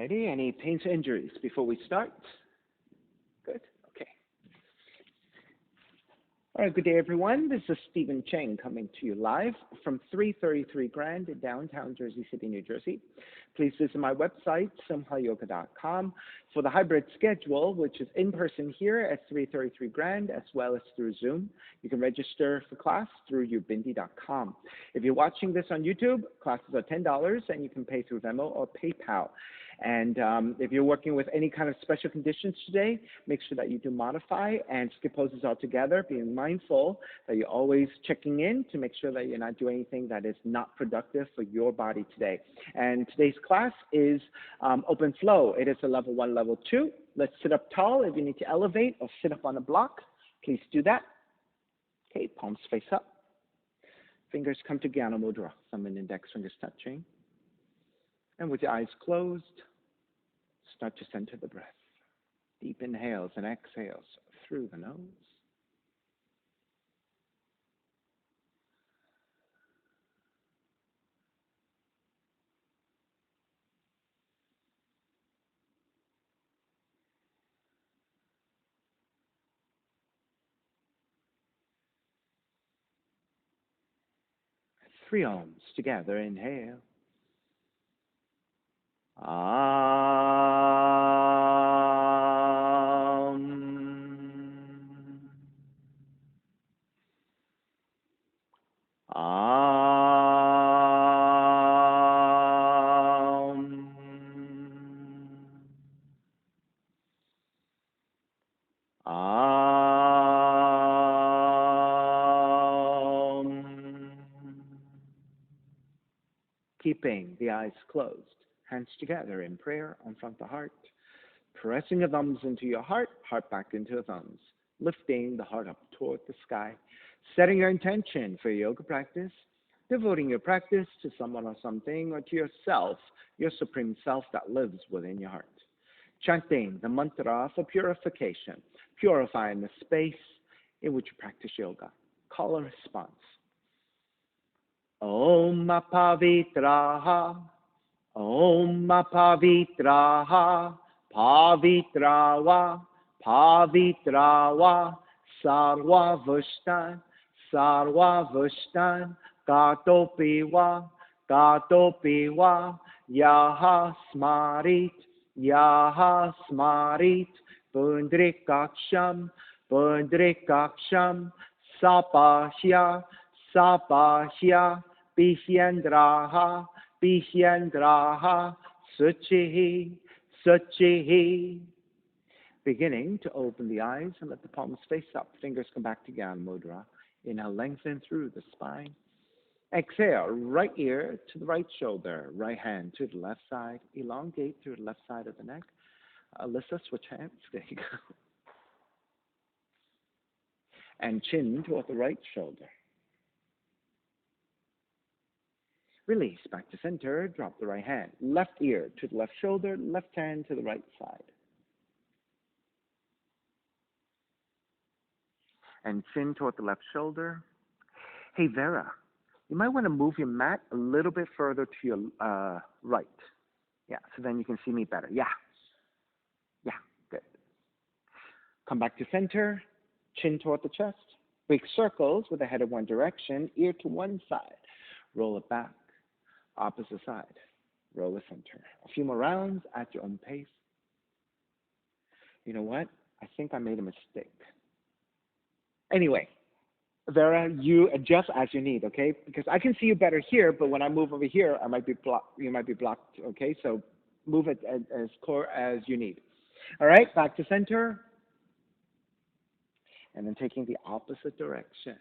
Alrighty, any pains or injuries before we start? Good, okay. All right, good day, everyone. This is Stephen Cheng coming to you live from 333 Grand in downtown Jersey City, New Jersey. Please visit my website, simhayoga.com, for the hybrid schedule, which is in person here at 333 Grand, as well as through Zoom. You can register for class through ubindi.com. If you're watching this on YouTube, classes are $10, and you can pay through Venmo or PayPal. And if you're working with any kind of special conditions today, make sure that you do modify and skip poses altogether, being mindful that you're always checking in to make sure that you're not doing anything that is not productive for your body today. And today's class is open flow. It is a level 1, level 2. Let's sit up tall. If you need to elevate or sit up on a block, please do that. Okay, palms face up. Fingers come to Jnana Mudra, thumb and index fingers touching. And with your eyes closed, start to center the breath. Deep inhales and exhales through the nose. Three ohms together. Inhale. Keeping the eyes closed, hands together in prayer in front of the heart, pressing your thumbs into your heart, heart back into the thumbs, lifting the heart up toward the sky, setting your intention for your yoga practice, devoting your practice to someone or something or to yourself, your supreme self that lives within your heart. Chanting the mantra for purification, purifying the space in which you practice yoga. Call and response. Om Pavitraha, Om Pavitraha, Pavitrawa, Pavitrawa, Sarva Vushtan, Sarva Vushtan, Gatopiwa, Gatopiwa, Yaha Smarit, Yaha Smarit, Pundrikaksham, Pundrikaksham, Sapahya, Sapahya, Pishendraha, Pishendraha, Suchihi, Suchihi. Beginning to open the eyes and let the palms face up. Fingers come back to Jnana Mudra. Inhale, lengthen through the spine. Exhale, right ear to the right shoulder, right hand to the left side. Elongate through the left side of the neck. Alyssa, switch hands. There you go. And chin toward the right shoulder. Release back to center, drop the right hand. Left ear to the left shoulder, left hand to the right side. And chin toward the left shoulder. Hey, Vera, you might want to move your mat a little bit further to your right. Yeah, so then you can see me better. Yeah, good. Come back to center, chin toward the chest. Big circles with the head in one direction, ear to one side. Roll it back. Opposite side, roll the center. A few more rounds at your own pace. You know what? I think I made a mistake. Anyway, Vera, you adjust as you need, okay? Because I can see you better here, but when I move over here, I might be blocked. You might be blocked, okay? So move it as core as you need. All right, back to center. And then taking the opposite direction.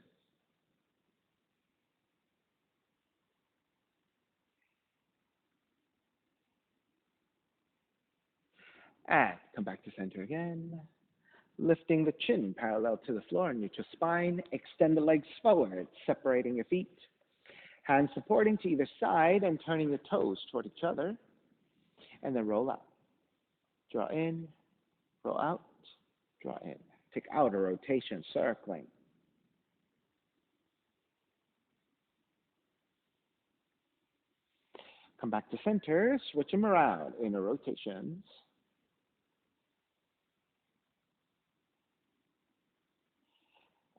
And come back to center again. Lifting the chin parallel to the floor, neutral spine. Extend the legs forward, separating your feet. Hands supporting to either side and turning the toes toward each other. And then roll out. Draw in, roll out, draw in. Take outer rotation, circling. Come back to center, switch them around, inner rotations.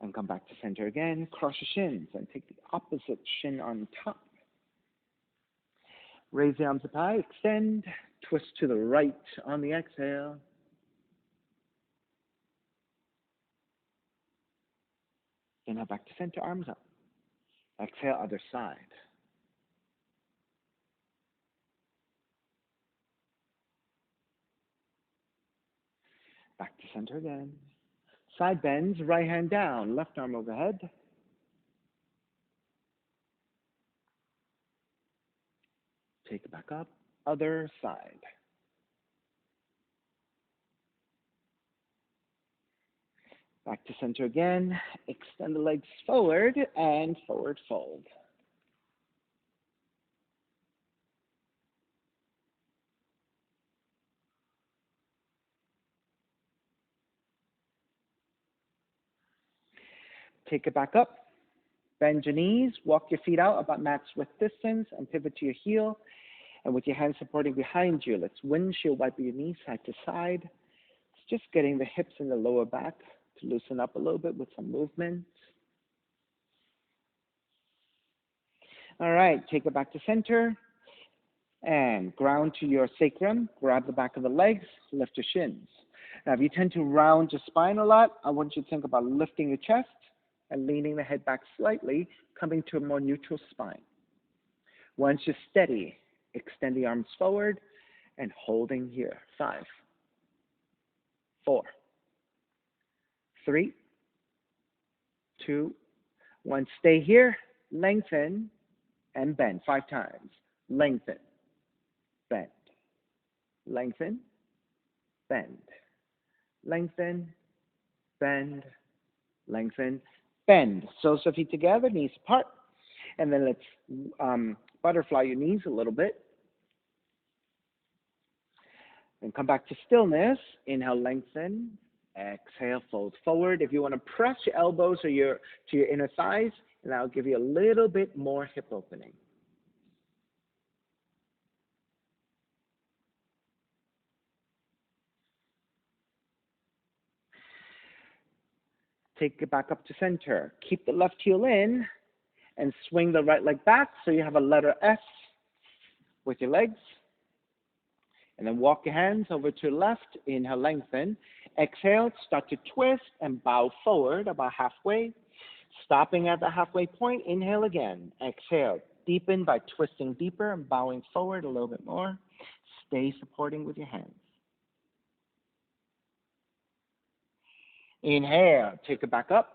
And come back to center again, cross your shins and take the opposite shin on top. Raise the arms up high, extend, twist to the right on the exhale. Inhale back to center, arms up. Exhale, other side. Back to center again. Side bends, right hand down, left arm overhead. Take it back up, other side. Back to center again. Extend the legs forward and forward fold. Take it back up. Bend your knees. Walk your feet out about mat's width distance and pivot to your heel. And with your hands supporting behind you, let's windshield wipe your knees side to side. It's just getting the hips and the lower back to loosen up a little bit with some movement. All right, take it back to center and ground to your sacrum. Grab the back of the legs, lift your shins. Now, if you tend to round your spine a lot, I want you to think about lifting your chest and leaning the head back slightly, coming to a more neutral spine. Once you're steady, extend the arms forward and holding here. 5, 4, 3, 2, 1. Stay here, lengthen, and bend 5 times. Lengthen, bend, lengthen, bend, lengthen, bend, lengthen, bend. Soles of feet together, knees apart. And then let's butterfly your knees a little bit. And come back to stillness. Inhale, lengthen. Exhale, fold forward. If you want to press your elbows or to your inner thighs, and that'll give you a little bit more hip opening. Take it back up to center. Keep the left heel in and swing the right leg back so you have a letter S with your legs. And then walk your hands over to the left. Inhale, lengthen. Exhale, start to twist and bow forward about halfway. Stopping at the halfway point, inhale again. Exhale, deepen by twisting deeper and bowing forward a little bit more. Stay supporting with your hands. Inhale, take it back up.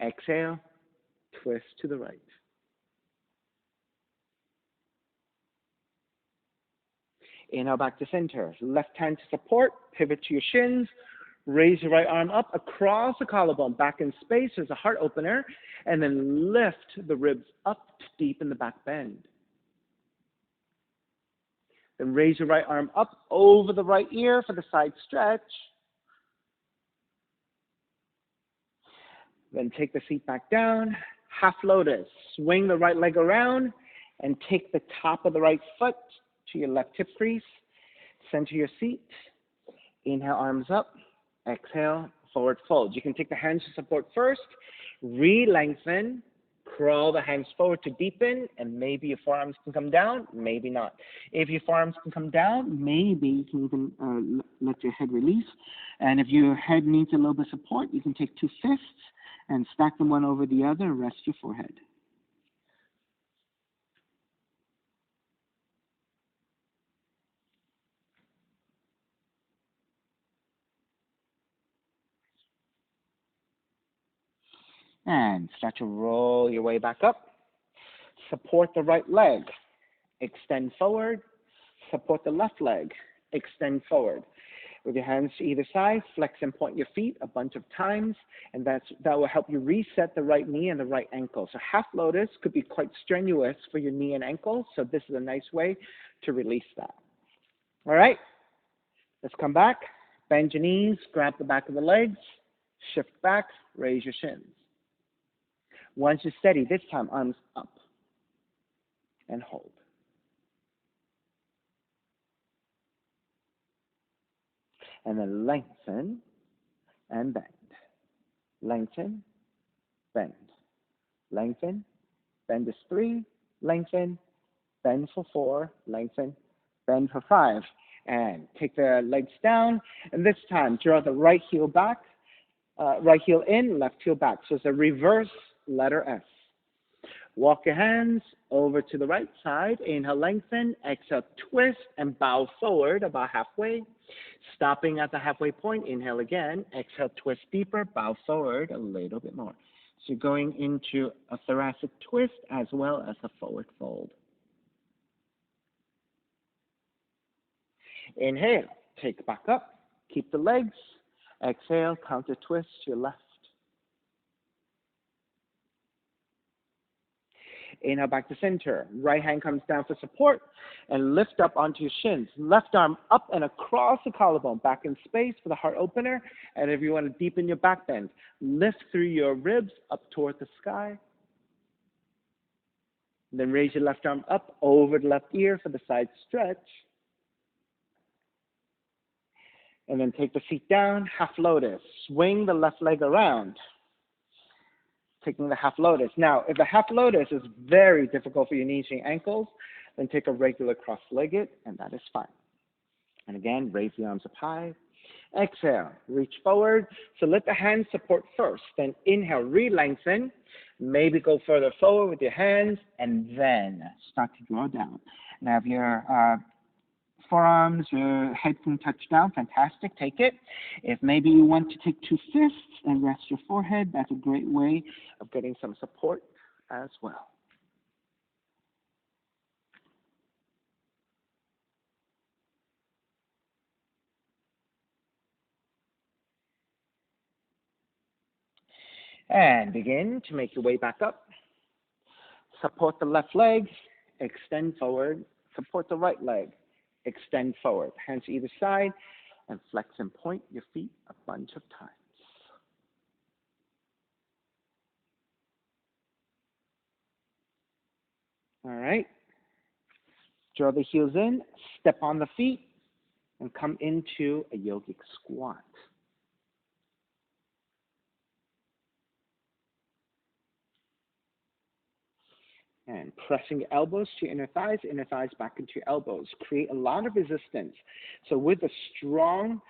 Exhale, twist to the right. Inhale back to center. Left hand to support, pivot to your shins. Raise your right arm up across the collarbone, back in space. There's a heart opener. And then lift the ribs up to deepen the back bend. Then raise your right arm up over the right ear for the side stretch. Then take the feet back down, half lotus. Swing the right leg around and take the top of the right foot to your left hip crease. Center your seat. Inhale, arms up. Exhale, forward fold. You can take the hands to support first. Re-lengthen. Crawl the hands forward to deepen, and maybe your forearms can come down, maybe not. If your forearms can come down, maybe you can even let your head release. And if your head needs a little bit of support, you can take 2 fists and stack them one over the other and rest your forehead. And start to roll your way back up. Support the right leg. Extend forward. Support the left leg. Extend forward. With your hands to either side, flex and point your feet a bunch of times, and that will help you reset the right knee and the right ankle. So half lotus could be quite strenuous for your knee and ankle, so this is a nice way to release that. All right, let's come back. Bend your knees, grab the back of the legs, shift back, raise your shins. Once you're steady, this time arms up and hold. And then lengthen and bend. Lengthen, bend. Lengthen, bend is 3, lengthen, bend for 4, lengthen, bend for 5. And take the legs down, and this time draw the right heel back, right heel in, left heel back. So it's a reverse letter S. Walk your hands over to the right side. Inhale, lengthen. Exhale, twist and bow forward about halfway. Stopping at the halfway point. Inhale again. Exhale, twist deeper. Bow forward a little bit more. So you're going into a thoracic twist as well as a forward fold. Inhale. Take back up. Keep the legs. Exhale, counter twist to your left. Inhale back to center. Right hand comes down for support and lift up onto your shins. Left arm up and across the collarbone, back in space for the heart opener. And if you want to deepen your back bend, lift through your ribs up toward the sky. Then raise your left arm up over the left ear for the side stretch. And then take the feet down, half lotus. Swing the left leg around. Taking the half lotus. Now, if the half lotus is very difficult for your knees and ankles, then take a regular cross-legged, and that is fine. And again, raise the arms up high. Exhale, reach forward. So let the hands support first. Then inhale, re-lengthen. Maybe go further forward with your hands, and then start to draw down. And have your forearms, your head can touch down. Fantastic. Take it. If maybe you want to take 2 fists and rest your forehead, that's a great way of getting some support as well. And begin to make your way back up. Support the left leg, extend forward. Support the right leg, extend forward. Hands either side, and flex and point your feet a bunch of times. All right. Draw the heels in, step on the feet, and come into a yogic squat. And pressing your elbows to your inner thighs back into your elbows. Create a lot of resistance. So with a strong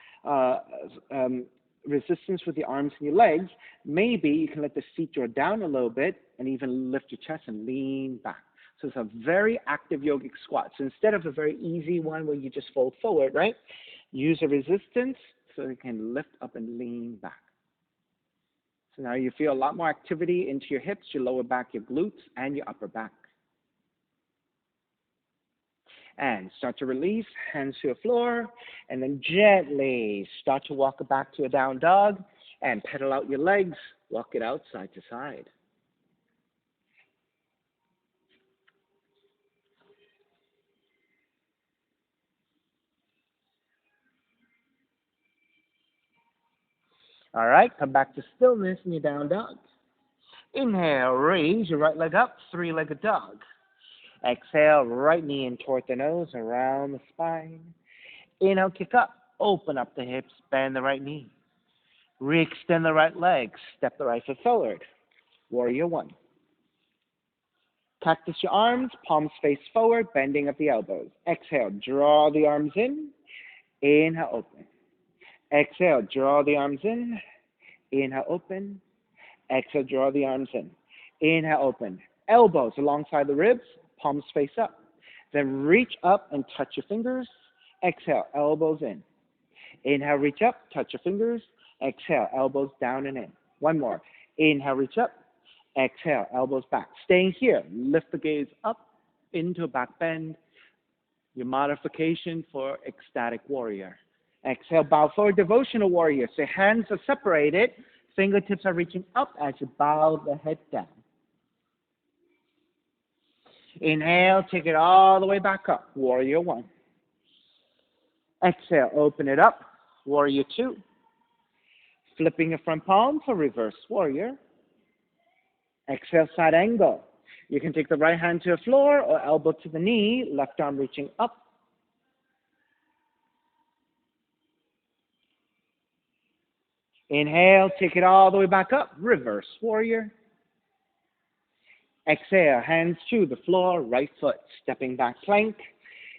resistance with the arms and your legs, maybe you can let the feet draw down a little bit and even lift your chest and lean back. So it's a very active yogic squat. So instead of a very easy one where you just fold forward, right? Use a resistance so you can lift up and lean back. So now you feel a lot more activity into your hips, your lower back, your glutes, and your upper back. And start to release, hands to the floor, and then gently start to walk it back to a down dog, and pedal out your legs, walk it out side to side. All right, come back to stillness in your down dog. Inhale, raise your right leg up, 3-legged dog. Exhale, right knee in toward the nose, around the spine. Inhale, kick up, open up the hips, bend the right knee. Re-extend the right leg, step the right foot forward. Warrior 1. Cactus your arms, palms face forward, bending at the elbows. Exhale, draw the arms in. Inhale, open. Exhale, draw the arms in. Inhale, open. Exhale, draw the arms in. Inhale, open. Elbows alongside the ribs, palms face up. Then reach up and touch your fingers. Exhale, elbows in. Inhale, reach up, touch your fingers. Exhale, elbows down and in. One more. Inhale, reach up. Exhale, elbows back. Staying here, lift the gaze up into a back bend. Your modification for ecstatic warrior. Exhale, bow forward, devotional warrior. So hands are separated. Fingertips are reaching up as you bow the head down. Inhale, take it all the way back up. Warrior 1. Exhale, open it up. Warrior 2. Flipping your front palm for reverse warrior. Exhale, side angle. You can take the right hand to the floor or elbow to the knee, left arm reaching up. Inhale, take it all the way back up, reverse warrior. Exhale, hands to the floor, right foot, stepping back plank.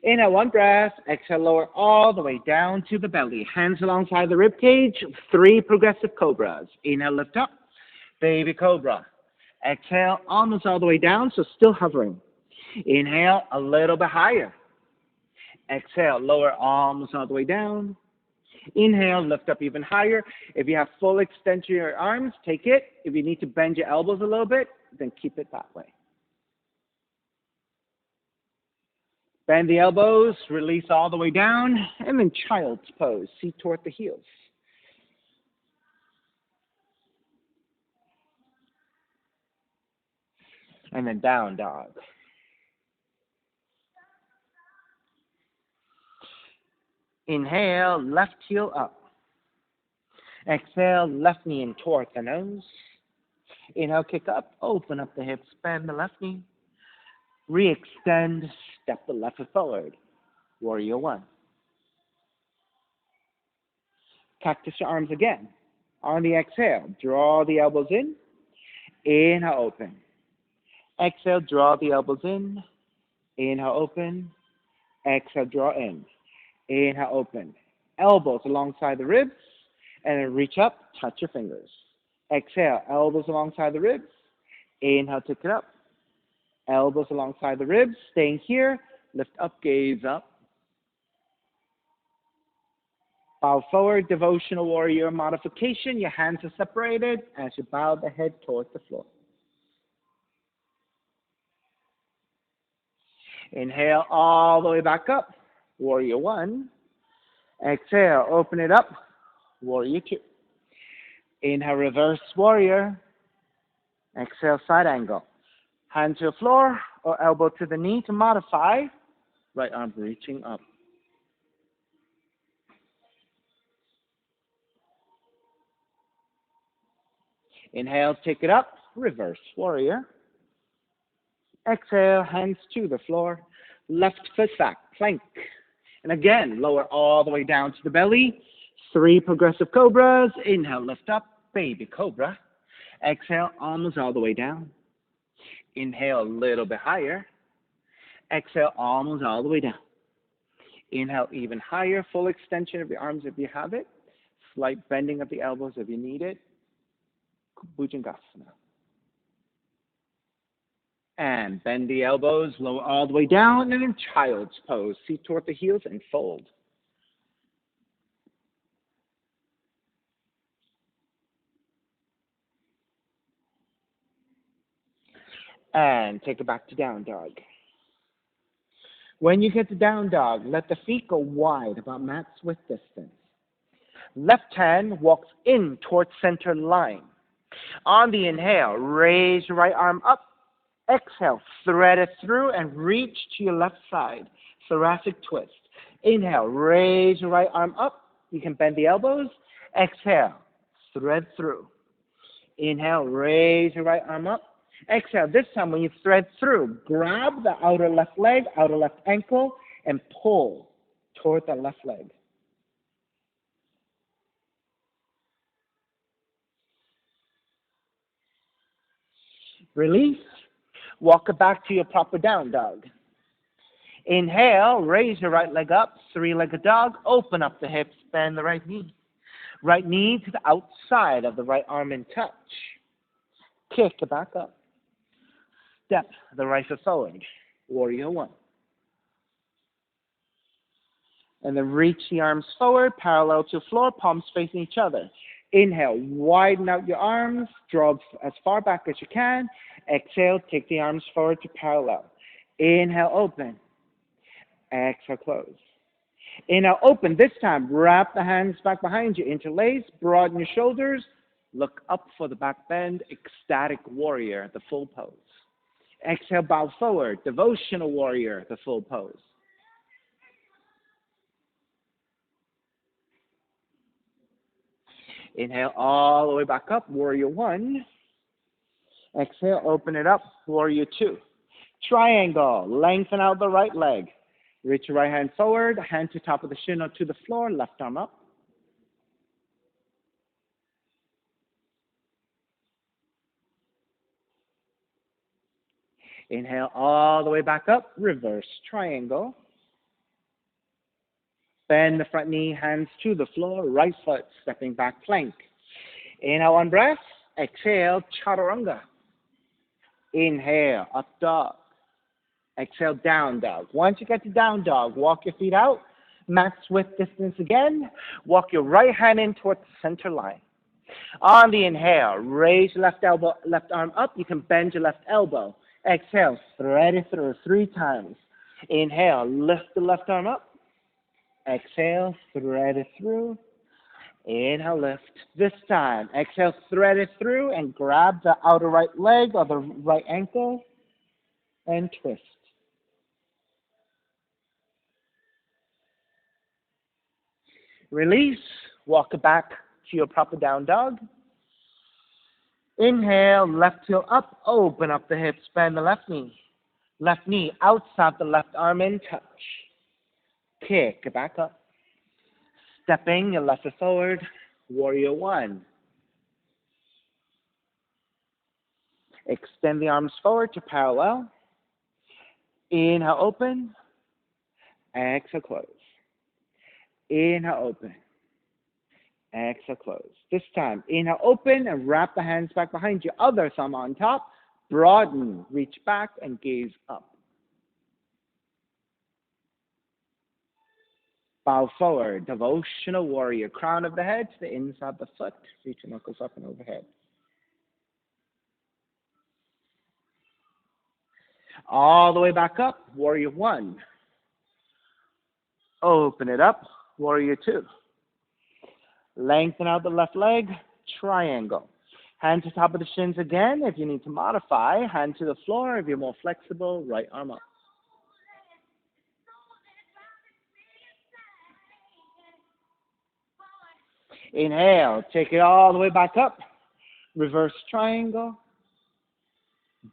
Inhale, one breath. Exhale, lower all the way down to the belly. Hands alongside the rib cage, 3 progressive cobras. Inhale, lift up, baby cobra. Exhale, almost all the way down, so still hovering. Inhale, a little bit higher. Exhale, lower almost all the way down. Inhale, lift up even higher. If you have full extension of your arms, take it. If you need to bend your elbows a little bit, then keep it that way. Bend the elbows, release all the way down, and then child's pose, seat toward the heels. And then down dog. Inhale, left heel up. Exhale, left knee in toward the nose. Inhale, kick up, open up the hips, bend the left knee. Re-extend, step the left foot forward. Warrior one. Cactus your arms again. On the exhale, draw the elbows in. Inhale, open. Exhale, draw the elbows in. Inhale, open. Exhale, draw in. Inhale, open. Elbows alongside the ribs. And then reach up, touch your fingers. Exhale, elbows alongside the ribs. Inhale, take it up. Elbows alongside the ribs. Staying here. Lift up, gaze up. Bow forward, devotional warrior modification. Your hands are separated as you bow the head towards the floor. Inhale all the way back up. Warrior one. Exhale, open it up. Warrior two. Inhale, reverse warrior. Exhale, side angle. Hand to the floor or elbow to the knee to modify. Right arm reaching up. Inhale, take it up. Reverse warrior. Exhale, hands to the floor. Left foot back, plank. And again, lower all the way down to the belly. 3 progressive cobras. Inhale, lift up, baby cobra. Exhale, almost all the way down. Inhale, a little bit higher. Exhale, almost all the way down. Inhale, even higher. Full extension of your arms if you have it. Slight bending of the elbows if you need it. Bhujangasana. And bend the elbows, lower all the way down, and in child's pose. Seat toward the heels and fold. And take it back to down dog. When you get to down dog, let the feet go wide, about mat width distance. Left hand walks in towards center line. On the inhale, raise your right arm up. Exhale, thread it through and reach to your left side. Thoracic twist. Inhale, raise your right arm up. You can bend the elbows. Exhale, thread through. Inhale, raise your right arm up. Exhale, this time when you thread through, grab the outer left leg, outer left ankle, and pull toward the left leg. Release. Walk it back to your proper down dog. Inhale, raise your right leg up, 3-legged dog. Open up the hips, bend the right knee. Right knee to the outside of the right arm in touch. Kick it back up. Step the right foot forward. Warrior one. And then reach the arms forward, parallel to the floor, palms facing each other. Inhale, widen out your arms, draw as far back as you can. Exhale, take the arms forward to parallel. Inhale, open. Exhale, close. Inhale, open. This time, wrap the hands back behind you, interlace, broaden your shoulders, look up for the back bend, ecstatic warrior, the full pose. Exhale, bow forward, devotional warrior, the full pose. Inhale all the way back up, warrior one. Exhale, open it up, warrior two. Triangle, lengthen out the right leg. Reach your right hand forward, hand to top of the shin or to the floor, left arm up. Inhale all the way back up, reverse triangle. Bend the front knee, hands to the floor, right foot stepping back plank. Inhale, one breath. Exhale, chaturanga. Inhale, up dog. Exhale, down dog. Once you get to down dog, walk your feet out. Max width distance again. Walk your right hand in towards the center line. On the inhale, raise your left elbow, left arm up. You can bend your left elbow. Exhale, thread it through 3 times. Inhale, lift the left arm up. Exhale, thread it through. Inhale, lift. This time, exhale, thread it through and grab the outer right leg or the right ankle and twist. Release, walk it back to your proper down dog. Inhale, left heel up, open up the hips, bend the left knee. Left knee outside the left arm in touch. Kick it back up. Stepping your left foot forward, warrior one. Extend the arms forward to parallel. Inhale, open. Exhale, close. Inhale, open. Exhale, close. This time, inhale, open and wrap the hands back behind you. Other thumb on top. Broaden, reach back and gaze up. Bow forward, devotional warrior. Crown of the head to the inside the foot. Reach your knuckles up and overhead. All the way back up, warrior one. Open it up, warrior two. Lengthen out the left leg, triangle. Hand to top of the shins again. If you need to modify, hand to the floor. If you're more flexible, right arm up. Inhale, take it all the way back up. Reverse triangle.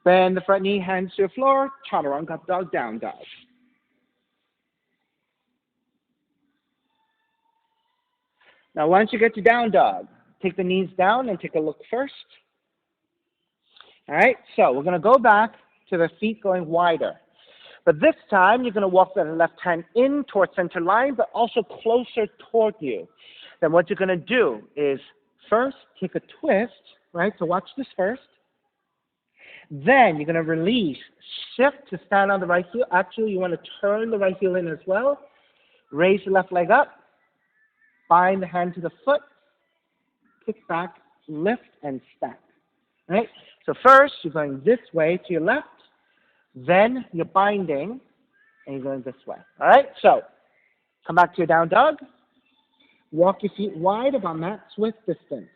Bend the front knee, hands to the floor. Chaturanga, up dog, down dog. Now, once you get to down dog, take the knees down and take a look first. All right, so we're going to go back to the feet going wider. But this time, you're going to walk the left hand in towards center line, but also closer toward you. Then what you're going to do is first take a twist, right? So watch this first. Then you're going to release, shift to stand on the right heel. Actually, you want to turn the right heel in as well. Raise the left leg up. Bind the hand to the foot. Kick back, lift, and stack. All right? So first, you're going this way to your left. Then you're binding, and you're going this way. All right? So come back to your down dog. Walk your feet wide about max width distance.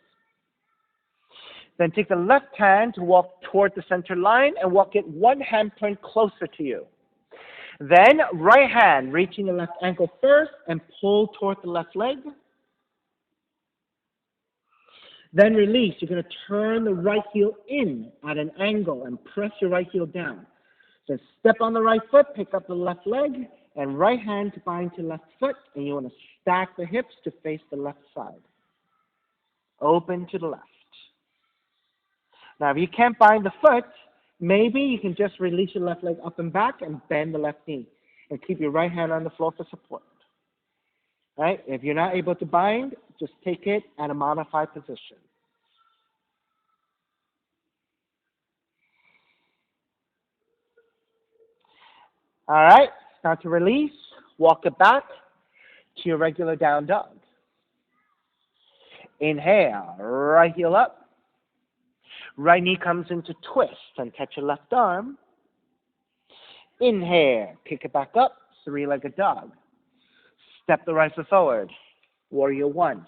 Then take the left hand to walk toward the center line and walk it one hand point closer to you. Then right hand, reaching the left ankle first and pull toward the left leg. Then release. You're going to turn the right heel in at an angle and press your right heel down. Then step on the right foot, pick up the left leg, and right hand to bind to left foot, and you want to stack the hips to face the left side. Open to the left. Now, if you can't bind the foot, maybe you can just release your left leg up and back and bend the left knee and keep your right hand on the floor for support. Right? If you're not able to bind, just take it at a modified position. All right, now to release, walk it back to your regular down dog. Inhale, right heel up. Right knee comes into twist and touch your left arm. Inhale, kick it back up, three-legged dog. Step the right foot forward, warrior one.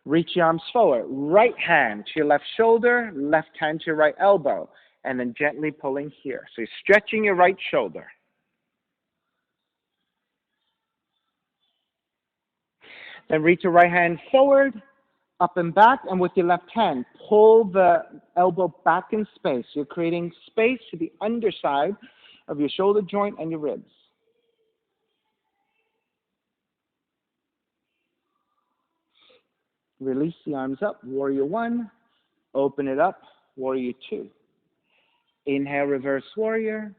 Reach your arms forward, right hand to your left shoulder, left hand to your right elbow, and then gently pulling here. So you're stretching your right shoulder. Then reach your right hand forward, up and back, and with your left hand, pull the elbow back in space. You're creating space to the underside of your shoulder joint and your ribs. Release the arms up, warrior one. Open it up, Warrior Two. Inhale, reverse warrior.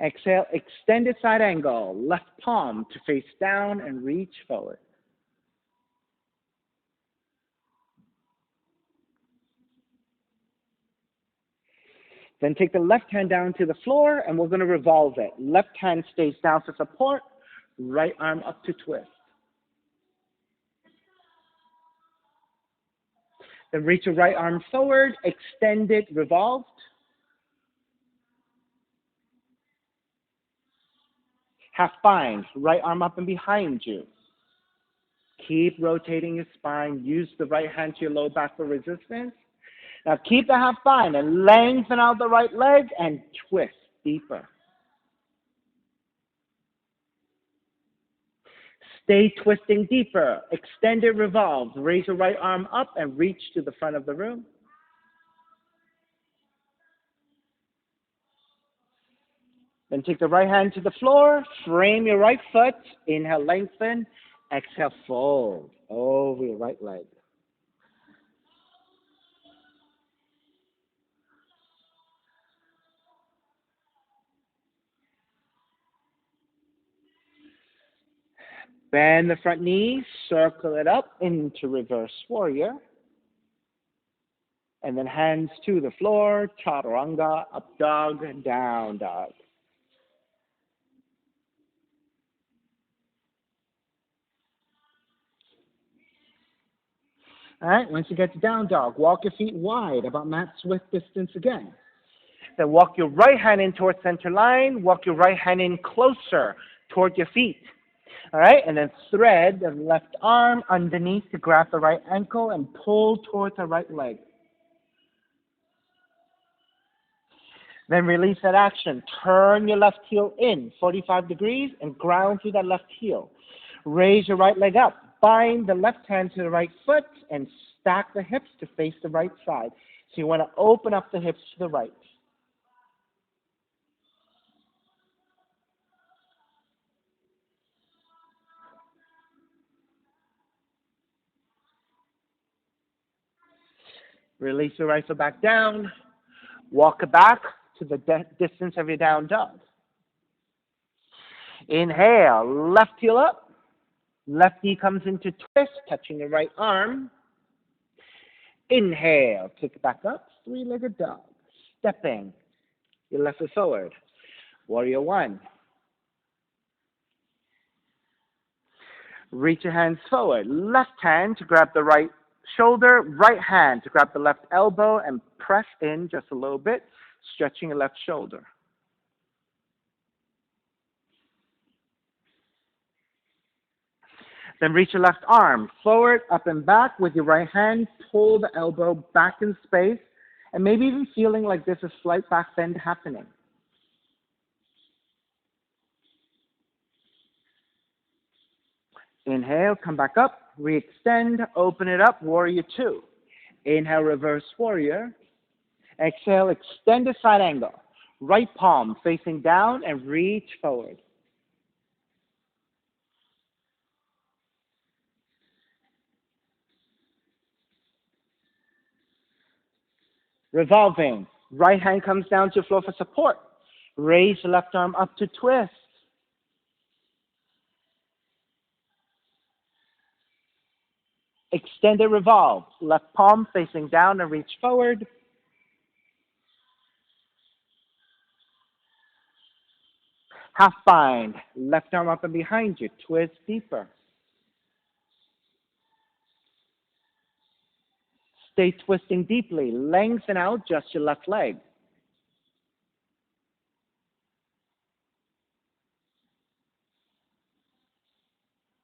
Exhale, extended side angle. Left palm to face down and reach forward. Then take the left hand down to the floor, and we're going to revolve it. Left hand stays down for support. Right arm up to twist. Then reach your right arm forward, extend it, revolved. Half bind, right arm up and behind you. Keep rotating your spine. Use the right hand to your low back for resistance. Now keep the half bind and lengthen out the right leg and twist deeper. Stay twisting deeper. Extend it, revolve. Raise your right arm up and reach to the front of the room. Then take the right hand to the floor. Frame your right foot. Inhale, lengthen. Exhale, fold over your right leg. Bend the front knee, circle it up into reverse warrior. And then hands to the floor, chaturanga, up dog, down dog. All right, once you get to down dog, walk your feet wide, about mat width distance again. Then walk your right hand in towards center line, walk your right hand in closer toward your feet. All right, and then thread the left arm underneath to grab the right ankle and pull towards the right leg. Then release that action. Turn your left heel in 45 degrees and ground through that left heel. Raise your right leg up. Bind the left hand to the right foot and stack the hips to face the right side. So you want to open up the hips to the right. Release your right foot back down. Walk it back to the distance of your down dog. Inhale, left heel up. Left knee comes into twist, touching the right arm. Inhale, kick it back up, three-legged dog. Stepping your left foot forward. Warrior One. Reach your hands forward. Left hand to grab the right shoulder, right hand to grab the left elbow and press in just a little bit, stretching your left shoulder. Then reach your left arm forward, up and back with your right hand. Pull the elbow back in space and maybe even feeling like there's a slight back bend happening. Inhale, come back up, re-extend, open it up, Warrior Two. Inhale, reverse warrior. Exhale, extend the side angle. Right palm facing down and reach forward. Revolving. Right hand comes down to the floor for support. Raise the left arm up to twist. Extend and revolve. Left palm facing down and reach forward. Half bind. Left arm up and behind you. Twist deeper. Stay twisting deeply. Lengthen out just your left leg.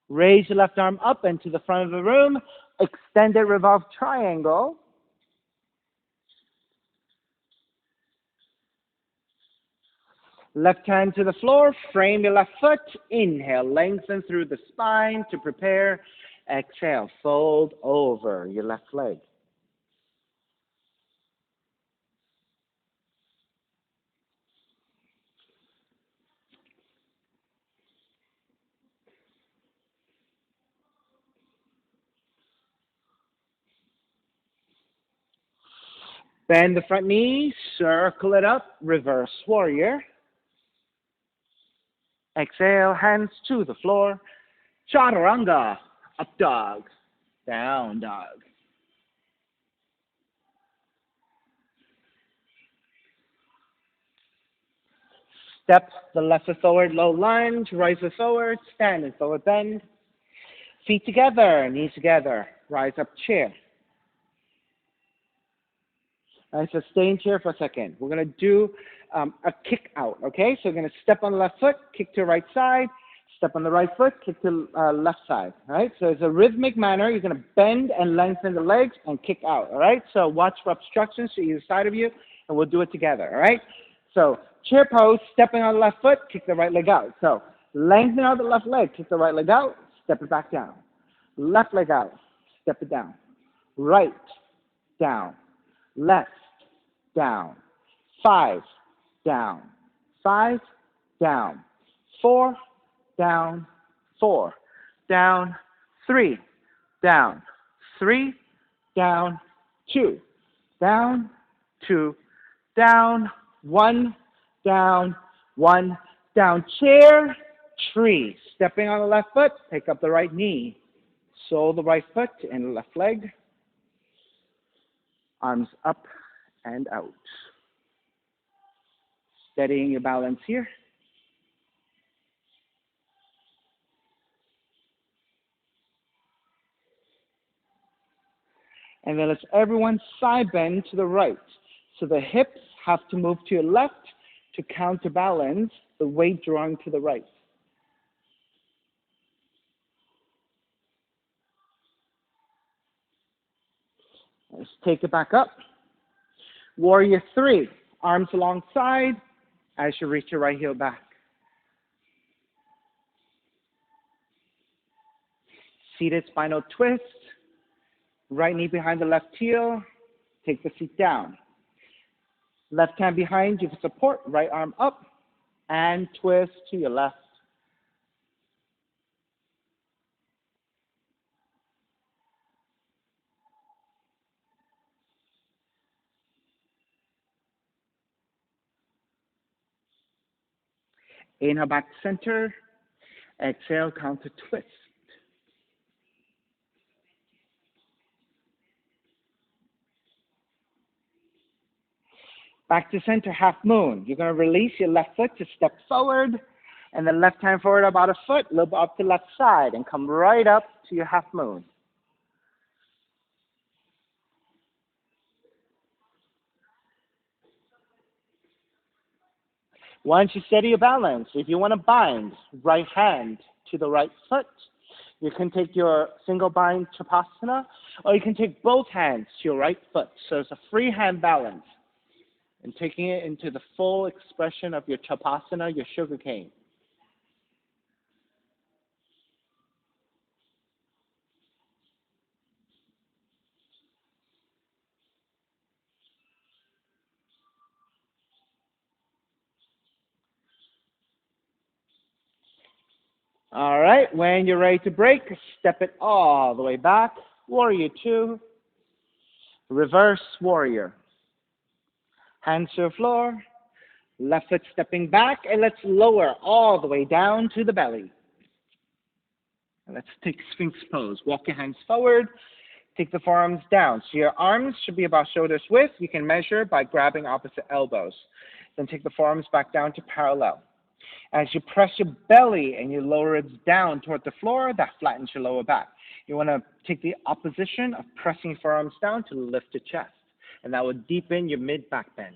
Raise your left arm up and to the front of the room. Extended revolve triangle. Left hand to the floor. Frame your left foot. Inhale. Lengthen through the spine to prepare. Exhale. Fold over your left leg. Bend the front knee, circle it up, reverse warrior. Exhale, hands to the floor. Chaturanga, up dog, down dog. Step the left foot forward, low lunge, right foot forward, stand and forward bend. Feet together, knees together, rise up chair. All right, so stay in chair for a second. We're going to do a kick out, okay? So we're going to step on the left foot, kick to the right side, step on the right foot, kick to left side, all right? So it's a rhythmic manner. You're going to bend and lengthen the legs and kick out, all right? So watch for obstructions to either side of you, and we'll do it together, all right? So chair pose, stepping on the left foot, kick the right leg out. So lengthen out the left leg, kick the right leg out, step it back down. Left leg out, step it down. Right, down. Left, down. 5, down. 5, down. 4, down. 4, down. 3, down. 3, down. 2, down. 2, down. 1, down. 1, down. Chair, tree. Stepping on the left foot, pick up the right knee. Sole the right foot and the left leg. Arms up and out. Steadying your balance here. And then let's everyone side bend to the right. So the hips have to move to your left to counterbalance the weight drawing to the right. Let's take it back up. Warrior 3, arms alongside as you reach your right heel back. Seated spinal twist. Right knee behind the left heel. Take the feet down. Left hand behind you for support. Right arm up. And twist to your left. Inhale back to center. Exhale, counter twist. Back to center, half moon. You're going to release your left foot to step forward, and the left hand forward about a foot, a little bit up to left side, and come right up to your half moon. Once you steady your balance, if you want to bind right hand to the right foot, you can take your single bind Chapasana, or you can take both hands to your right foot. So it's a free hand balance. And taking it into the full expression of your Chapasana, your sugar cane. All right, when you're ready to break, step it all the way back. Warrior 2, reverse warrior. Hands to the floor, left foot stepping back, and let's lower all the way down to the belly. And let's take Sphinx Pose. Walk your hands forward, take the forearms down. So your arms should be about shoulders width. You can measure by grabbing opposite elbows. Then take the forearms back down to parallel. As you press your belly and your lower ribs down toward the floor, that flattens your lower back. You want to take the opposition of pressing your forearms down to lift your chest. And that will deepen your mid-back bend.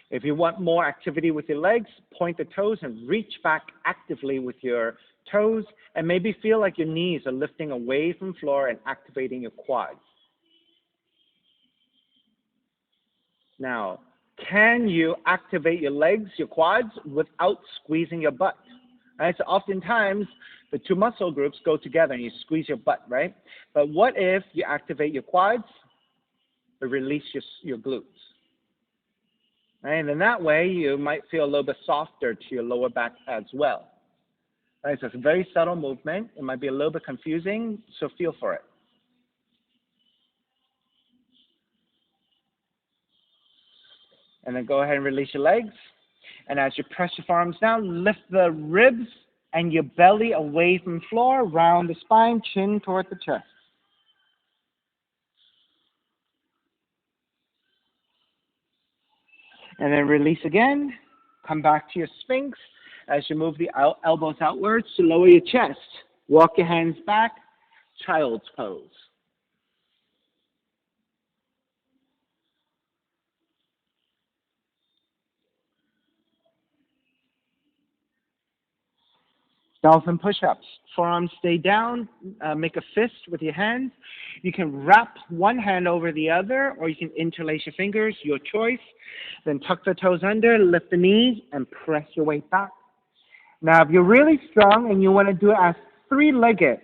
If you want more activity with your legs, point the toes and reach back actively with your toes, and maybe feel like your knees are lifting away from the floor and activating your quads. Now, can you activate your legs, your quads, without squeezing your butt? Right? So oftentimes, the two muscle groups go together and you squeeze your butt, right? But what if you activate your quads, but release your glutes? Right? And in that way, you might feel a little bit softer to your lower back as well. Right, so it's a very subtle movement. It might be a little bit confusing, so feel for it. And then go ahead and release your legs. And as you press your forearms down, lift the ribs and your belly away from the floor, round the spine, chin toward the chest. And then release again. Come back to your Sphinx as you move the elbows outwards to lower your chest. Walk your hands back, Child's Pose. Dolphin push-ups. Forearms stay down. Make a fist with your hands. You can wrap one hand over the other, or you can interlace your fingers, your choice. Then tuck the toes under, lift the knees, and press your weight back. Now, if you're really strong and you want to do it as three-legged,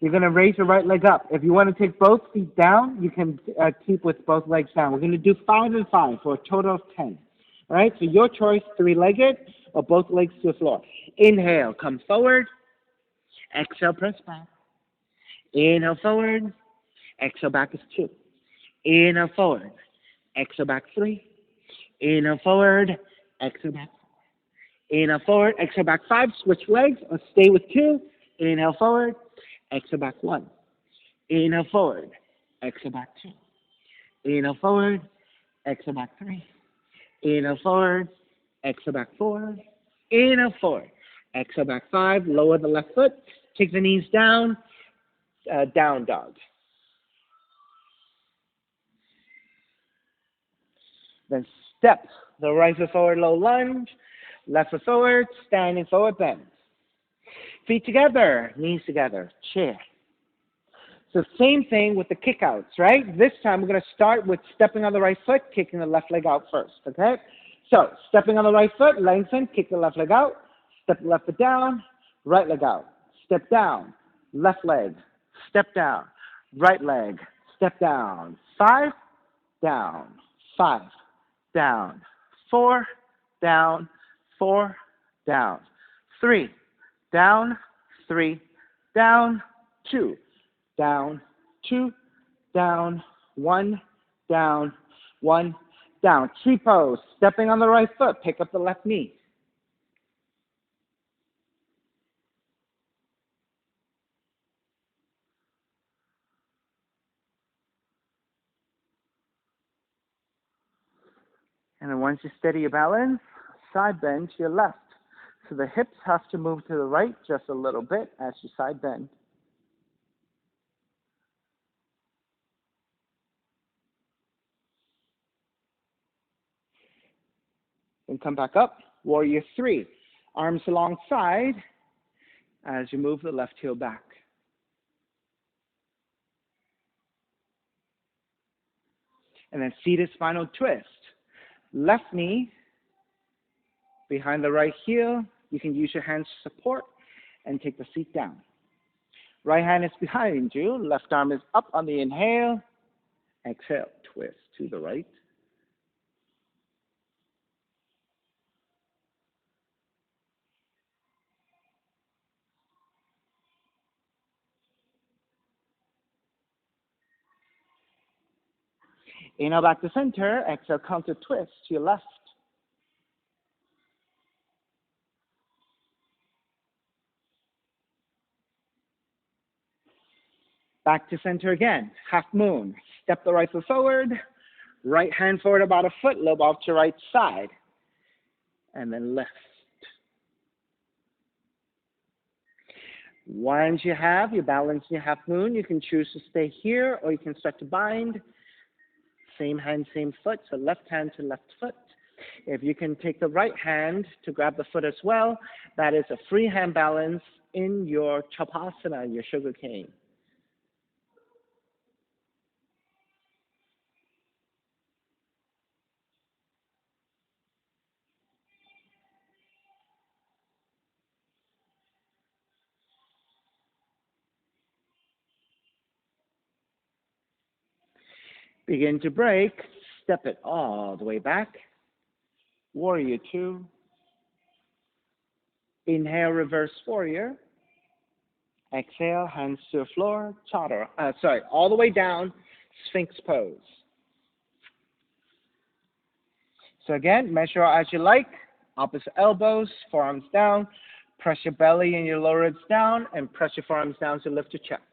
you're going to raise your right leg up. If you want to take both feet down, you can keep with both legs down. We're going to do 5 and 5 for a total of 10. All right, so your choice, three-legged or both legs to the floor. Inhale, come forward. Exhale, press back. Inhale, forward. Exhale, back is 2. Inhale, forward. Exhale, back 3. Inhale, forward. Exhale, back 4. Inhale, forward. Exhale, back 5. Switch legs or stay with 2. Inhale, forward. Exhale, back 1. Inhale, forward. Exhale, back 2. Inhale, forward. Exhale, back 3. Inhale, forward. Exhale, back 4. Inhale, forward. Exhale, back 5. Lower the left foot. Take the knees down. Down dog. Then step the right foot forward, low lunge. Left foot forward, standing forward bend. Feet together, knees together, chair. So same thing with the kickouts, right? This time we're going to start with stepping on the right foot, kicking the left leg out first, okay? So stepping on the right foot, lengthen, kick the left leg out. Step the left foot down, right leg out. Step down, left leg. Step down, right leg. Step down. 5, down. 5, down. 4, down. 4, down. 3, down. 3, down. 2, down. 2, down. 1, down. 1, down. Tree pose. Stepping on the right foot. Pick up the left knee. And then once you steady your balance, side bend to your left. So the hips have to move to the right just a little bit as you side bend. Then come back up, warrior 3. Arms alongside as you move the left heel back. And then seated spinal twist. Left knee behind the right heel. You can use your hands to support and take the feet down. Right hand is behind you. Left arm is up on the inhale. Exhale, twist to the right. Inhale back to center. Exhale, counter twist to your left. Back to center again. Half moon. Step the right foot forward. Right hand forward about a foot. Lobe off to right side. And then left. Once you have your balance in your half moon, you can choose to stay here or you can start to bind. Same hand, same foot. So left hand to left foot. If you can take the right hand to grab the foot as well, that is a free hand balance in your Chapasana, your sugar cane. Begin to break. Step it all the way back. Warrior 2. Inhale, reverse warrior. Exhale, hands to the floor, all the way down, Sphinx Pose. So again, measure out as you like, opposite elbows, forearms down, press your belly and your lower ribs down, and press your forearms down to lift your chest.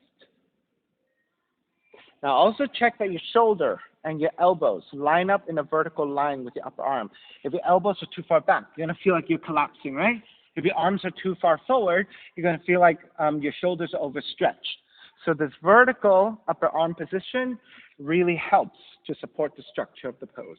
Now also check that your shoulder and your elbows line up in a vertical line with your upper arm. If your elbows are too far back, you're going to feel like you're collapsing, right? If your arms are too far forward, you're going to feel like your shoulders are overstretched. So this vertical upper arm position really helps to support the structure of the pose.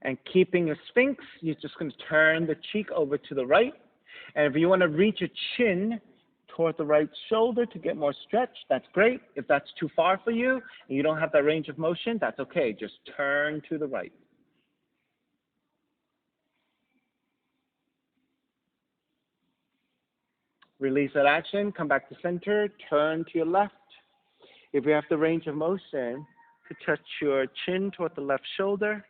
And keeping your Sphinx, you're just going to turn the cheek over to the right. And if you want to reach your chin toward the right shoulder to get more stretch, that's great. If that's too far for you and you don't have that range of motion, that's okay. Just turn to the right. Release that action, come back to center, turn to your left. If you have the range of motion, to touch your chin toward the left shoulder.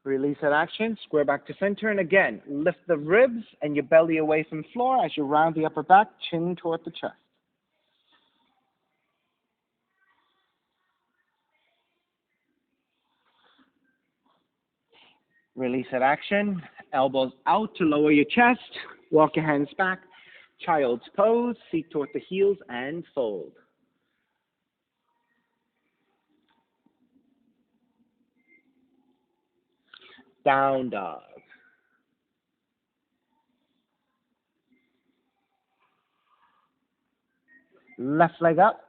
Release that action, square back to center, and again, lift the ribs and your belly away from the floor as you round the upper back, chin toward the chest. Release that action, elbows out to lower your chest, walk your hands back, child's pose, feet toward the heels, and fold. Down dog. Left leg up.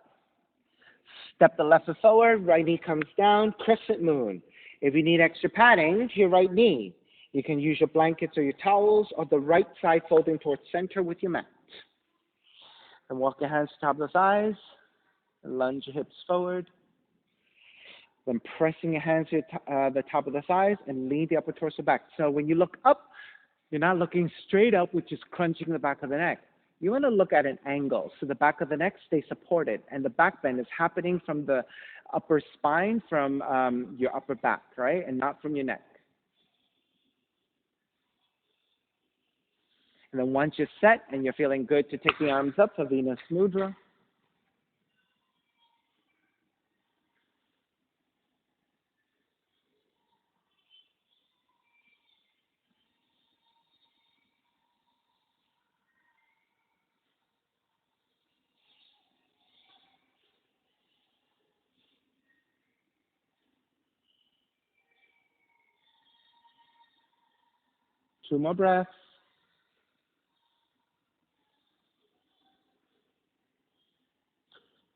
Step the left foot forward, right knee comes down, crescent moon. If you need extra padding to your right knee, you can use your blankets or your towels, or the right side folding towards center with your mat. And walk your hands to the top of the thighs, and lunge your hips forward. Then pressing your hands to the top of the thighs and lean the upper torso back. So when you look up, you're not looking straight up, which is crunching the back of the neck. You want to look at an angle so the back of the neck stays supported, and the back bend is happening from the upper spine, from your upper back, right, and not from your neck. And then once you're set and you're feeling good, to take the arms up for Venus Mudra. Two more breaths.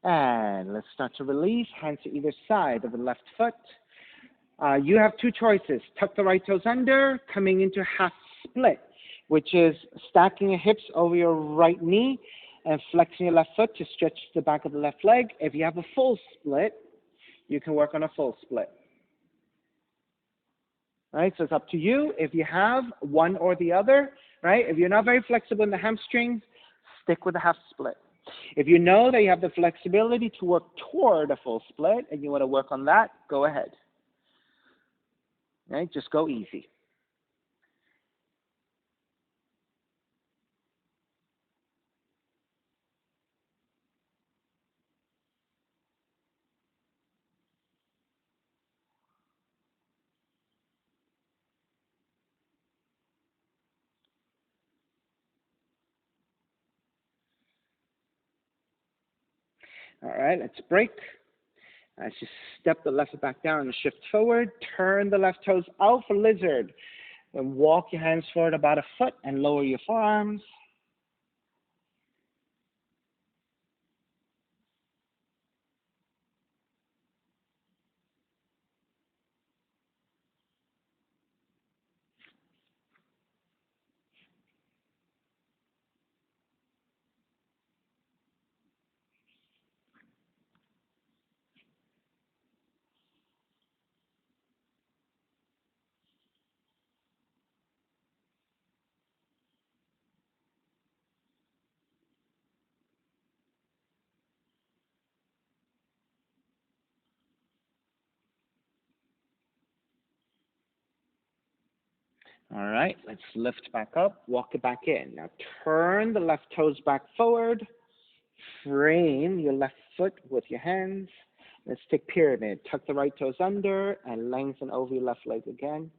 And let's start to release. Hands to either side of the left foot. You have two choices. Tuck the right toes under, coming into half split, which is stacking your hips over your right knee and flexing your left foot to stretch the back of the left leg. If you have a full split, you can work on a full split. Right, so it's up to you. If you have one or the other, right, if you're not very flexible in the hamstrings, stick with the half split. If you know that you have the flexibility to work toward a full split and you want to work on that, go ahead. Right, just go easy. All right, let's break. As you step the left foot back down and shift forward, turn the left toes out for lizard. And walk your hands forward about a foot and lower your forearms. All right, let's lift back up, walk it back in. Now turn the left toes back forward, frame your left foot with your hands. Let's take pyramid. Tuck the right toes under and lengthen over your left leg again.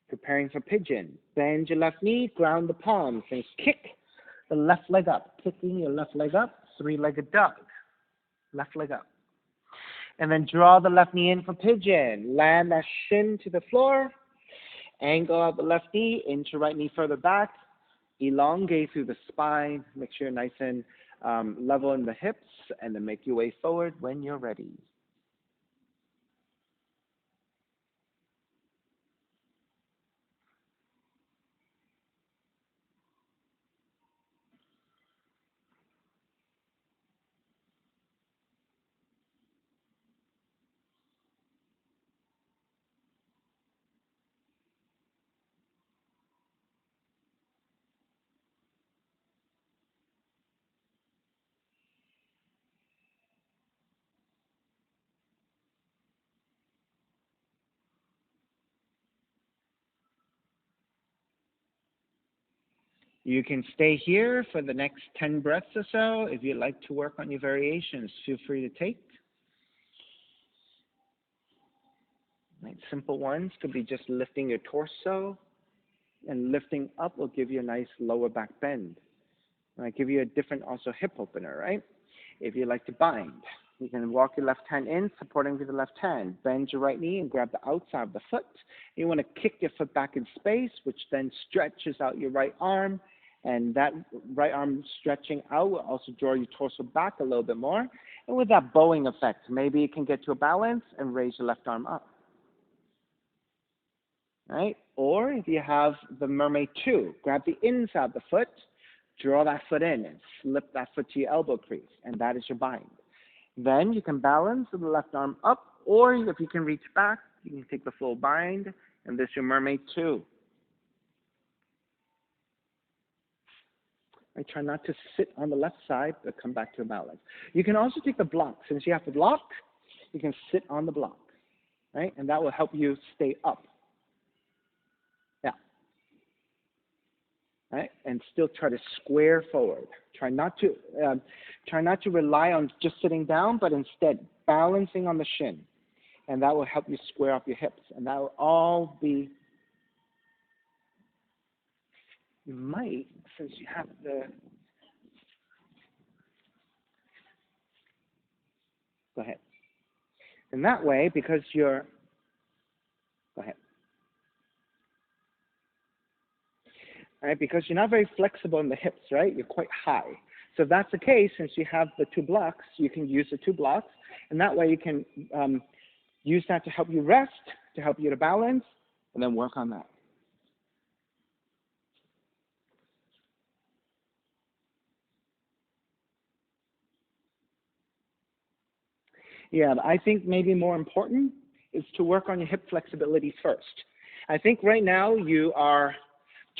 Preparing for pigeon. Bend your left knee, ground the palms, and kick the left leg up. Kicking your left leg up, three-legged dog. Left leg up. And then draw the left knee in for pigeon. Land that shin to the floor. Angle out the left knee, inch your right knee further back. Elongate through the spine. Make sure you're nice and level in the hips, and then make your way forward when you're ready. You can stay here for the next 10 breaths or so. If you'd like to work on your variations, feel free to take. Right, simple ones could be just lifting your torso, and lifting up will give you a nice lower back bend. And I give you a different also hip opener, right? If you like to bind, you can walk your left hand in, supporting with the left hand. Bend your right knee and grab the outside of the foot. You want to kick your foot back in space, which then stretches out your right arm. And that right arm stretching out will also draw your torso back a little bit more. And with that bowing effect, maybe you can get to a balance and raise your left arm up. Right? Or if you have the mermaid 2, grab the inside of the foot, draw that foot in, and slip that foot to your elbow crease, and that is your bind. Then you can balance with the left arm up, or if you can reach back, you can take the full bind, and this is your mermaid 2. I try not to sit on the left side, but come back to a balance. You can also take the block. Since you have the block, you can sit on the block, right? And that will help you stay up. Yeah. Right? And still try to square forward. Try not to rely on just sitting down, but instead balancing on the shin. And that will help you square up your hips. And that will all be, you might, since you have the, go ahead. And that way, because you're, go ahead. All right, because you're not very flexible in the hips, right? You're quite high. So if that's the case, since you have the 2 blocks, you can use the 2 blocks. And that way you can use that to help you rest, to help you to balance, and then work on that. Yeah, I think maybe more important is to work on your hip flexibility first. I think right now you are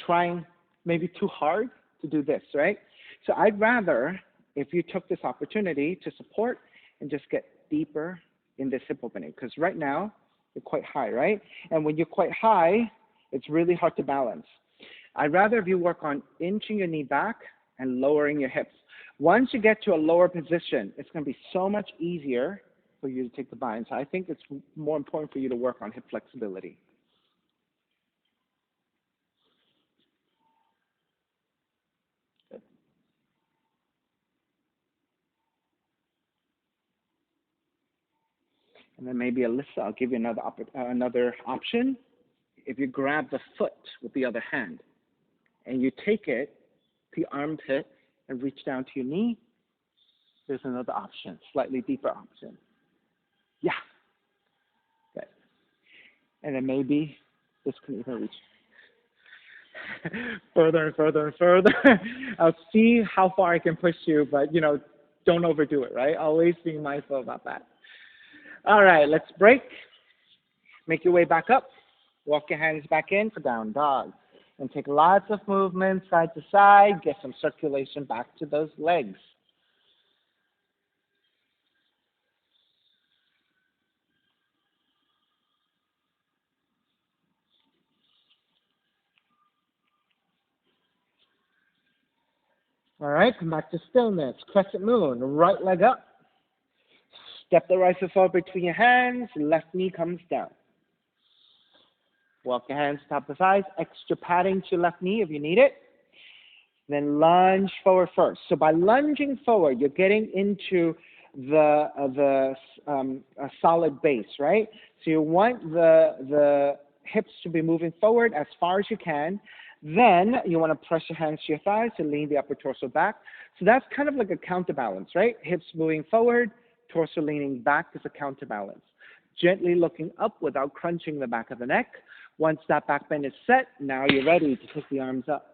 trying maybe too hard to do this, right? So I'd rather if you took this opportunity to support and just get deeper in this hip opening, because right now you're quite high, right? And when you're quite high, it's really hard to balance. I'd rather if you work on inching your knee back and lowering your hips. Once you get to a lower position, it's going to be so much easier for you to take the bind. So I think it's more important for you to work on hip flexibility. Good. And then maybe Alyssa, I'll give you another option. If you grab the foot with the other hand and you take it to your armpit and reach down to your knee, there's another option, slightly deeper option. Yeah. Good. And then maybe this can even reach further and further and further. I'll see how far I can push you, but, don't overdo it, right? Always be mindful about that. All right, let's break. Make your way back up. Walk your hands back in for down dog. And take lots of movement side to side. Get some circulation back to those legs. All right, come back to stillness. Crescent moon, right leg up. Step the right foot forward between your hands. Left knee comes down. Walk your hands top of thighs. Extra padding to your left knee if you need it. Then lunge forward first. So by lunging forward, you're getting into a solid base, right? So you want the hips to be moving forward as far as you can. Then you want to press your hands to your thighs to lean the upper torso back. So that's kind of like a counterbalance, right? Hips moving forward, torso leaning back is a counterbalance. Gently looking up without crunching the back of the neck. Once that back bend is set, now you're ready to pick the arms up.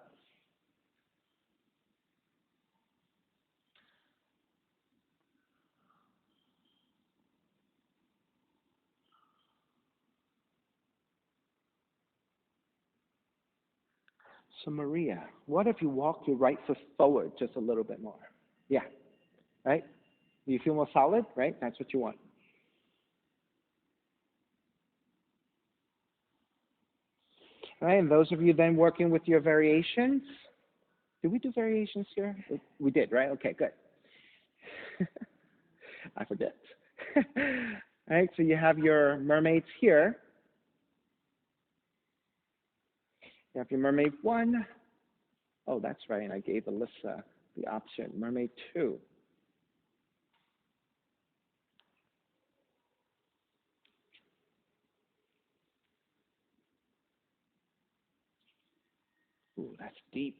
So Maria, what if you walk your right foot forward just a little bit more? Yeah, right? You feel more solid, right? That's what you want. All right, and those of you then working with your variations, did we do variations here? We did, right? Okay, good. I forget. All right, so you have your mermaids here. You have your mermaid 1. Oh, that's right, and I gave Alyssa the option, mermaid 2. Ooh, that's deep.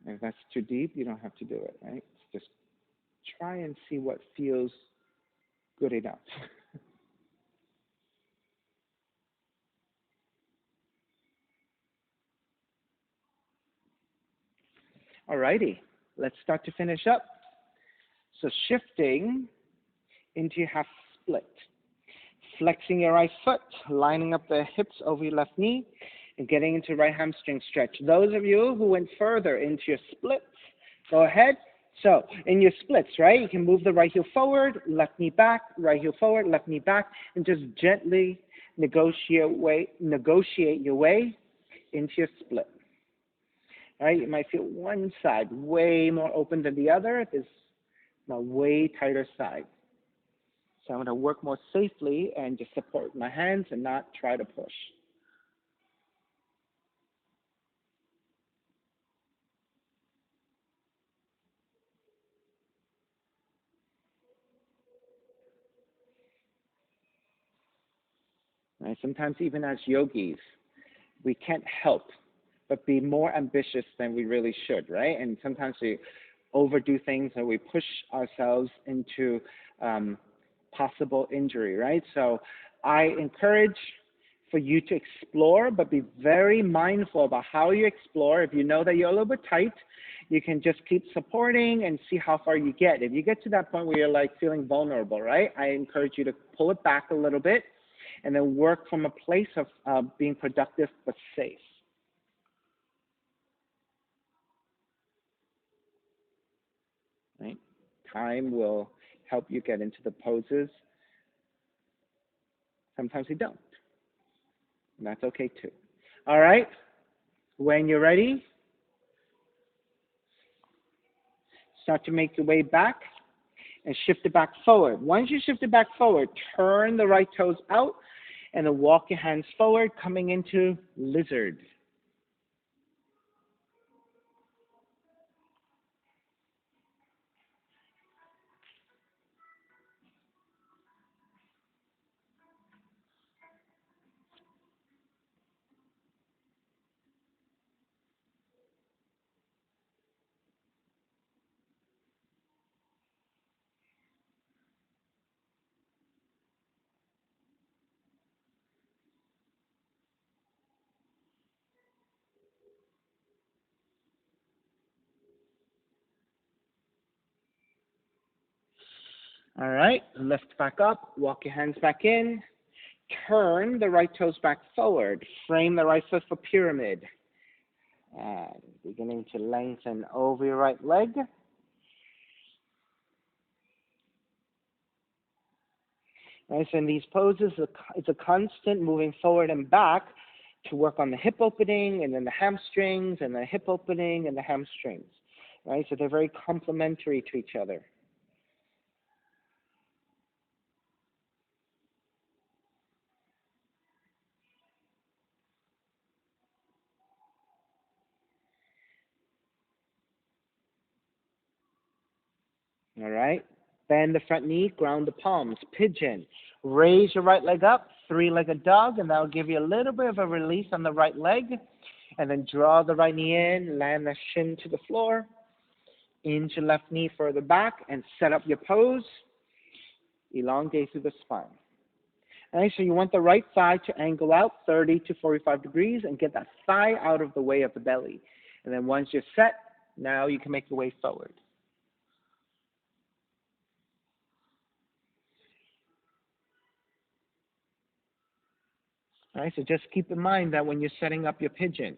If that's too deep, you don't have to do it, right? Just try and see what feels good enough. Alrighty, let's start to finish up. So shifting into your half split. Flexing your right foot, lining up the hips over your left knee, and getting into right hamstring stretch. Those of you who went further into your splits, go ahead. So in your splits, right, you can move the right heel forward, left knee back, right heel forward, left knee back, and just gently negotiate your way into your split. All right, you might feel one side way more open than the other. This is a way tighter side. So I'm going to work more safely and just support my hands and not try to push. Right? Sometimes even as yogis, we can't help but be more ambitious than we really should, right? And sometimes we overdo things or we push ourselves into possible injury, right? So I encourage for you to explore, but be very mindful about how you explore. If you know that you're a little bit tight, you can just keep supporting and see how far you get. If you get to that point where you're like feeling vulnerable, right? I encourage you to pull it back a little bit and then work from a place of being productive but safe. Right? Time will help you get into the poses. Sometimes we don't. And that's okay too. All right. When you're ready, start to make your way back and shift it back forward. Once you shift it back forward, turn the right toes out and then walk your hands forward, coming into lizard. All right, lift back up, walk your hands back in, turn the right toes back forward, frame the right foot for pyramid, and beginning to lengthen over your right leg. Nice, in these poses, it's a constant moving forward and back to work on the hip opening and then the hamstrings and the hip opening and the hamstrings, right? So they're very complementary to each other. All right. Bend the front knee, ground the palms. Pigeon. Raise your right leg up, three-legged dog, and that'll give you a little bit of a release on the right leg. And then draw the right knee in, land the shin to the floor. Inch your left knee further back and set up your pose. Elongate through the spine. All right, so you want the right thigh to angle out 30 to 45 degrees and get that thigh out of the way of the belly. And then once you're set, now you can make your way forward. All right, so just keep in mind that when you're setting up your pigeon,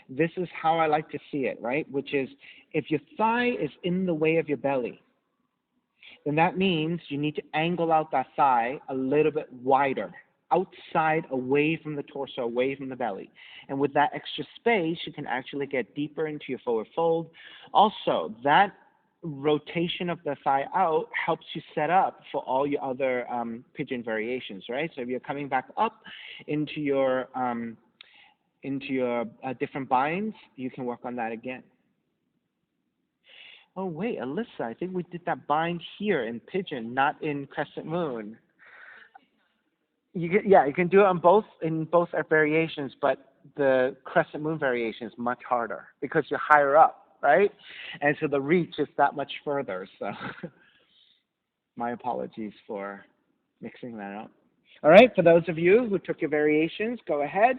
this is how I like to see it, right? Which is if your thigh is in the way of your belly, then that means you need to angle out that thigh a little bit wider, outside, away from the torso, away from the belly. And with that extra space, you can actually get deeper into your forward fold. Also, that rotation of the thigh out helps you set up for all your other pigeon variations, right? So if you're coming back up into your different binds, you can work on that again. Oh wait, Alyssa, I think we did that bind here in pigeon, not in crescent moon. You can do it on both variations, but the crescent moon variation is much harder because you're higher up, right? And so the reach is that much further. So my apologies for mixing that up. All right, for those of you who took your variations, go ahead.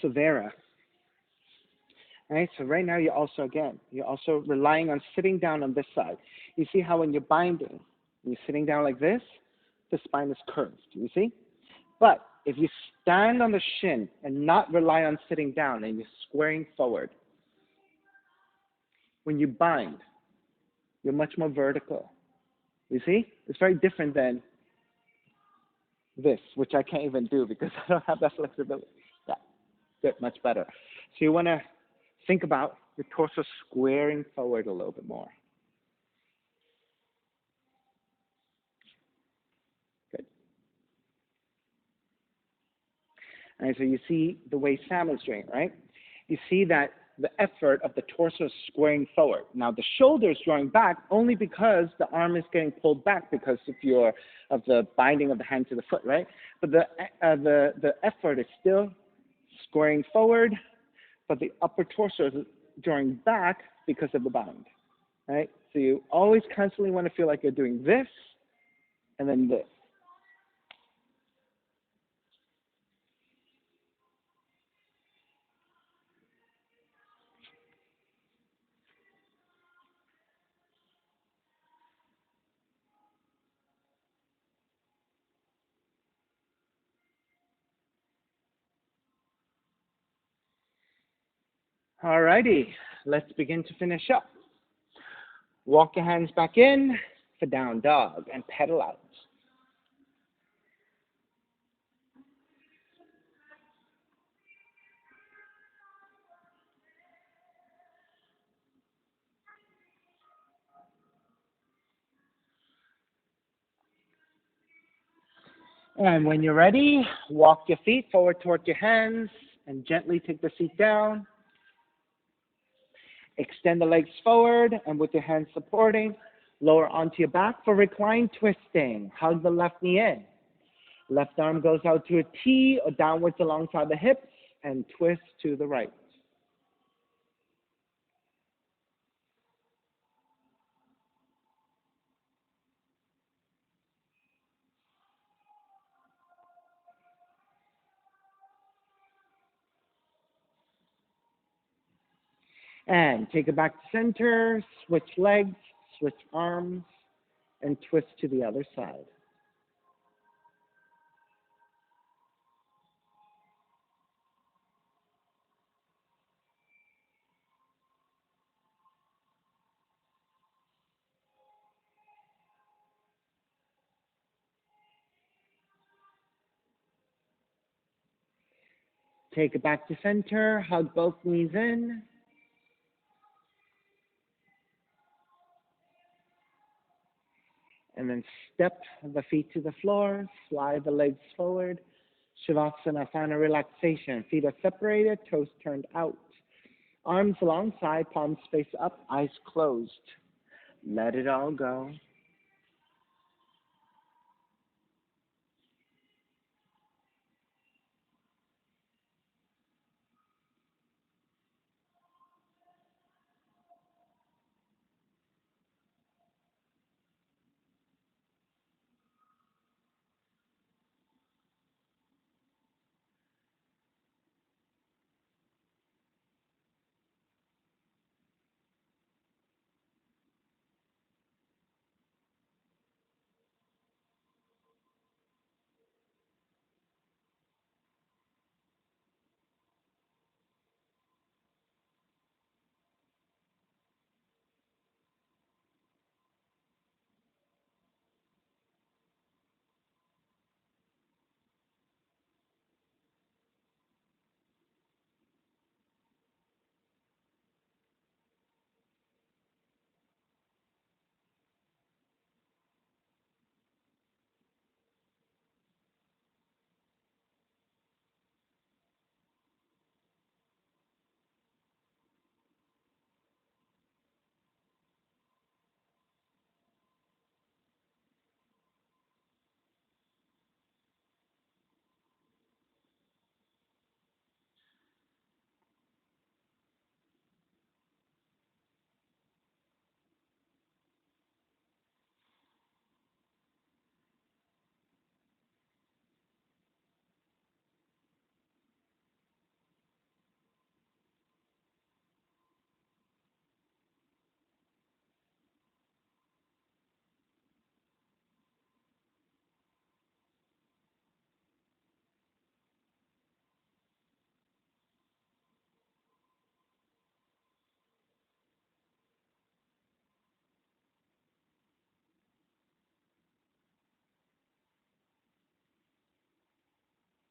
So Vera. All right, so right now you're also relying on sitting down on this side. You see how when you're binding, when you're sitting down like this, the spine is curved, you see? But if you stand on the shin and not rely on sitting down and you're squaring forward, when you bind, you're much more vertical. You see? It's very different than this, which I can't even do because I don't have that flexibility. Yeah, good, much better. So you want to think about your torso squaring forward a little bit more. Good. All right, so you see the way Sam is doing, right? You see that the effort of the torso is squaring forward. Now the shoulder is drawing back only because the arm is getting pulled back because of the binding of the hand to the foot, right? But the effort is still squaring forward, but the upper torso is drawing back because of the bind, right? So you always constantly want to feel like you're doing this and then this. All righty, let's begin to finish up. Walk your hands back in for down dog and pedal out. And when you're ready, walk your feet forward toward your hands and gently take the seat down. Extend the legs forward and with your hands supporting, lower onto your back for recline twisting. Hug the left knee in. Left arm goes out to a T or downwards alongside the hips and twist to the right. And take it back to center, switch legs, switch arms, and twist to the other side. Take it back to center, hug both knees in. And then step the feet to the floor, slide the legs forward. Shavasana, final relaxation. Feet are separated, toes turned out. Arms alongside, palms face up, eyes closed. Let it all go.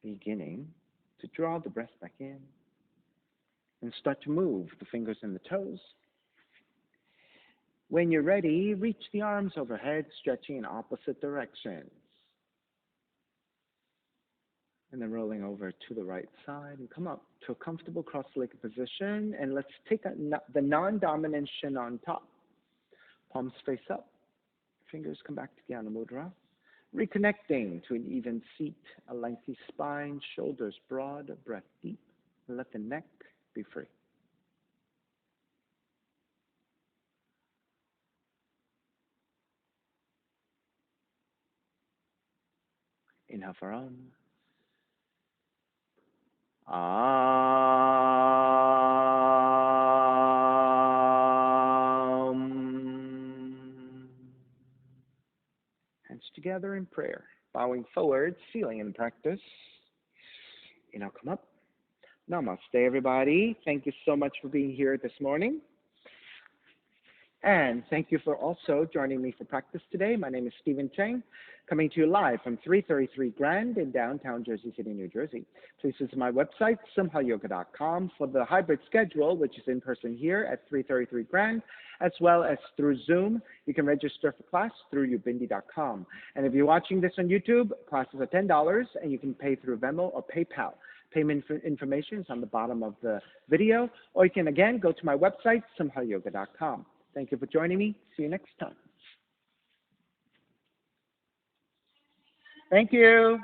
Beginning to draw the breath back in and start to move the fingers and the toes. When you're ready, reach the arms overhead, stretching in opposite directions. And then rolling over to the right side and come up to a comfortable cross-legged position. And let's take the non-dominant shin on top. Palms face up. Fingers come back to Jnana Mudra. Reconnecting to an even seat, a lengthy spine, shoulders broad, breath deep. Let the neck be free. Inhale for Hands together in prayer, bowing forward, sealing in practice. Inhale, come up. Namaste, everybody. Thank you so much for being here this morning. And thank you for also joining me for practice today. My name is Stephen Cheng, coming to you live from 333 Grand in downtown Jersey City, New Jersey. Please visit my website, simhayoga.com, for the hybrid schedule, which is in person here at 333 Grand, as well as through Zoom. You can register for class through ubindi.com. And if you're watching this on YouTube, classes are $10, and you can pay through Venmo or PayPal. Payment information is on the bottom of the video, or you can, again, go to my website, simhayoga.com. Thank you for joining me. See you next time. Thank you.